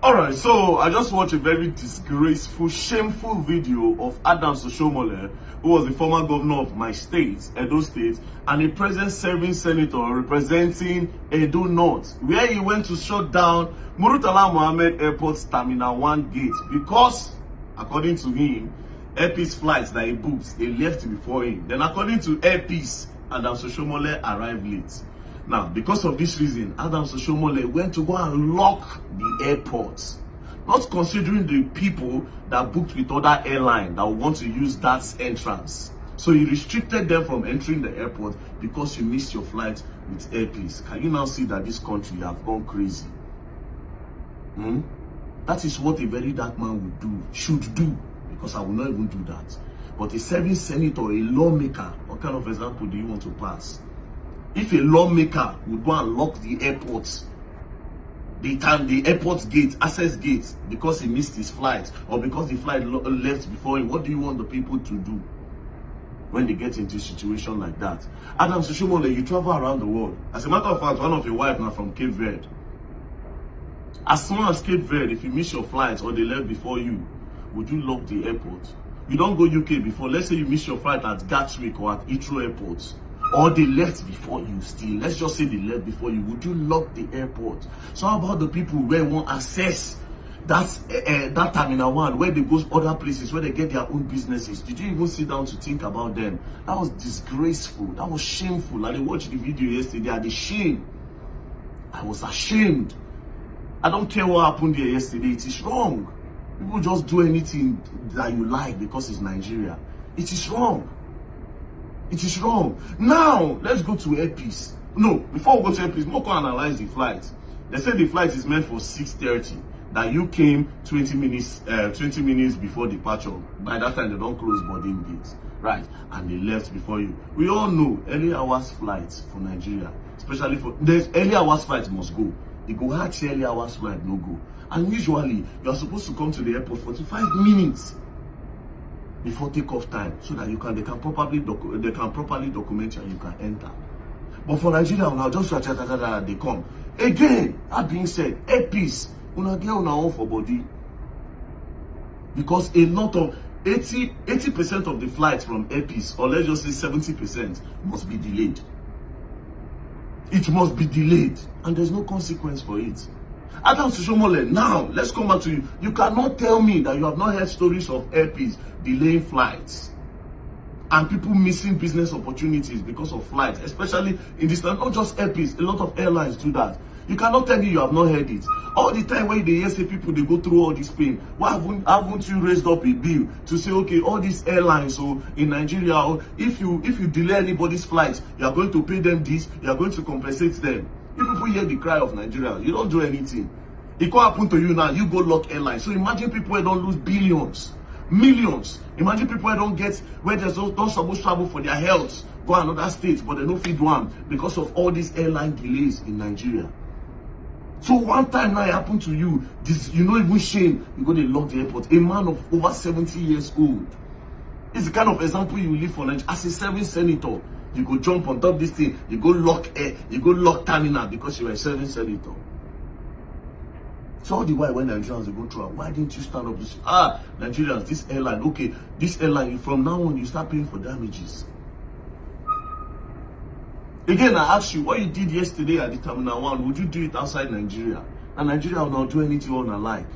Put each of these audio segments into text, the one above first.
Alright, so I just watched a very disgraceful, shameful video of Oshomole, who was the former governor of my state, Edo State, and a present-serving senator representing Edo North, where he went to shut down Murtala Mohammed Airport's Terminal 1 gate because, according to him, Airpeace flights that he booked, they left before him. Then according to Airpeace, Oshomole arrived late. Now, because of this reason, Oshomole went to go and lock the airports, not considering the people that booked with other airlines that want to use that entrance. So he restricted them from entering the airport because you missed your flight with Airpeace. Can you now see that this country have gone crazy? That is what a very dark man would do, should do, because I will not even do that. But a serving senator, a lawmaker, what kind of example do you want to pass? If a lawmaker would go and lock the airports, the airport gate, access gate, because he missed his flight or because the flight left before him, what do you want the people to do when they get into a situation like that? Oshomole, you travel around the world. As a matter of fact, one of your wives now from Cape Verde. As soon as Cape Verde, if you miss your flight or they left before you, would you lock the airport? You don't go UK before. Let's say you miss your flight at Gatwick or at Heathrow airports, or they left before you still. Let's just say they left before you. Would you lock the airport? So how about the people where won't access that Terminal 1, where they go other places, where they get their own businesses? Did you even sit down to think about them? That was disgraceful. That was shameful. I watched the video yesterday. I had shame. I was ashamed. I don't care what happened there yesterday. It is wrong. People just do anything that you like because it's Nigeria. It is wrong. It is wrong. Now, let's go to Airpeace. No, before we go to Airpeace, we'll analyze the flight. They said the flight is meant for 6:30. That you came 20 minutes before departure. By that time, they don't close boarding gates. Right? And they left before you. We all know early hours flights for Nigeria. Especially for, there's early hours flights must go. They go hard, early hours flight, no go. And usually, you are supposed to come to the airport 45 minutes before takeoff time, so that they can properly document you and you can enter. But for Nigeria, now just they come. Again, that being said, Airpeace, una get una own for body. Because a lot of 80% of the flights from Airpeace, or let's just say 70%, must be delayed. It must be delayed, and there's no consequence for it. Oshomole, now let's come back to you. You cannot tell me that you have not heard stories of Airpeace delaying flights and people missing business opportunities because of flights, especially in this time. Not just Airpeace, a lot of airlines do that. You cannot tell me you have not heard it. All the time when they hear say people they go through all this pain, why haven't you raised up a bill to say, okay, all these airlines in Nigeria, if you delay anybody's flight, you are going to pay them this, you are going to compensate them. You people hear the cry of Nigeria, you don't do anything. It can happen to you now, you go lock airlines. So imagine people who don't lose billions, millions. Imagine people who don't get, where they're not supposed to travel for their health, go another state, but they don't feed one because of all these airline delays in Nigeria. So one time now it happened to you, you not even shame, you go to lock the airport. A man of over 70 years old. It's the kind of example you live for Nigeria. As a serving senator, you go jump on top of this thing, you go lock air, you go lock terminal because you were a serving senator. So all the while when Nigerians they go through, why didn't you stand up to say, Nigerians, this airline, okay, this airline, from now on you start paying for damages. Again, I ask you, what you did yesterday at the Terminal 1, would you do it outside Nigeria? And Nigeria will not do anything on alike.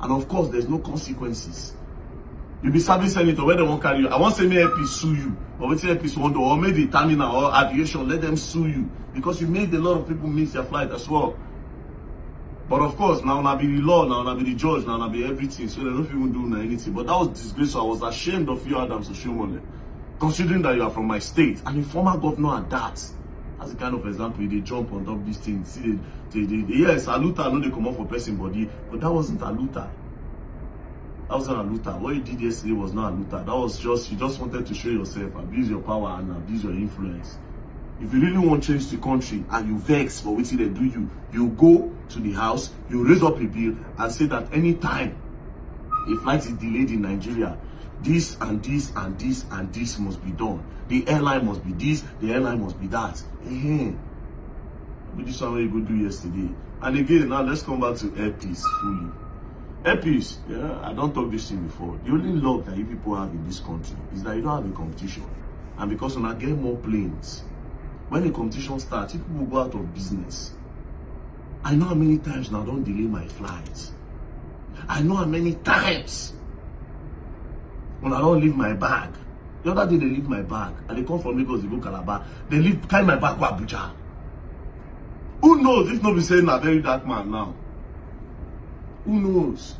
And of course, there's no consequences. You be serving senator where they won't carry you. I won't say may Airpeace sue you, or wait till Airpeace won't do, or maybe terminal or aviation, let them sue you. Because you made a lot of people miss their flight as well. But of course, now I be the law, now I be the judge, now I be everything. So they don't even do anything. But that was disgraceful. I was ashamed of you, Oshomole. Considering that you are from my state, and the former governor at that. That's the kind of example they jump on top of these things. See, yes, a looter, I know they come up for person body, but that wasn't a looter. That wasn't a looter. What you did yesterday was not a looter. That was just, you just wanted to show yourself, abuse your power and abuse your influence. If you really want to change the country and you vex for what they do, you go to the house, you raise up a bill and say that anytime a flight is delayed in Nigeria, this and this and this and this must be done. The airline must be this, the airline must be that. But this one what you go do yesterday. And again, now let's come back to Airpeace fully. Airpeace, yeah, I don't talk this thing before. The only luck that you people have in this country is that you don't have a competition. And because when I get more planes, when the competition starts, people will go out of business. I know how many times now I don't delay my flights. I know how many times when I don't leave my bag. The other day they leave my bag and they come from Lagos, they go Calabar. They leave, carry my bag, go Abuja. Who knows if nobody saying a very dark man now? Who knows?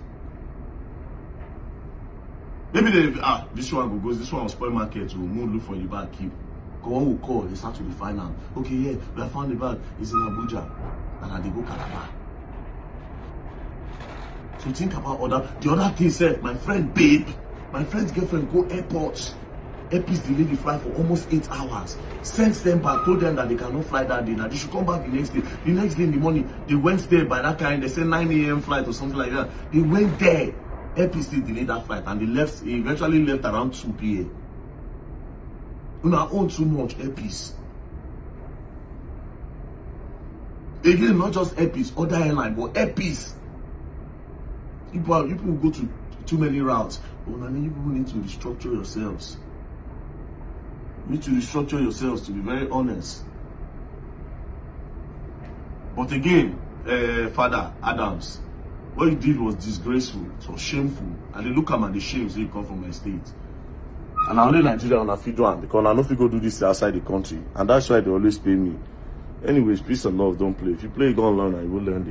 Maybe they this one goes, this one will spoil market, we'll move, look for the bag, keep. One will call, they start to find out. Okay, yeah, we have found the bag, it's in Abuja. And they go Calabar. So think about the other thing said, my friend babe, my friend's girlfriend go airports. Airpeace delayed the flight for almost 8 hours. Sent them back, told them that they cannot fly that day. Now they should come back the next day. The next day in the morning, they went there by that kind. They said 9 a.m. flight or something like that. They went there. Airpeace still delayed that flight and they left. He eventually left around 2 p.m. You know, I own too much Airpeace. Again, not just Airpeace, other airline, but Airpeace. People go to too many routes. But I mean, you people need to restructure yourselves. You need to restructure yourselves, to be very honest. But again, Father Adams, what he did was disgraceful. It was shameful. And they look at him and they shame, say he come from my state. And I only Nigeria on a feed one because I know if you go do this outside the country. And that's why they always pay me. Anyways, peace and love, don't play. If you play, you go and learn and you will learn there.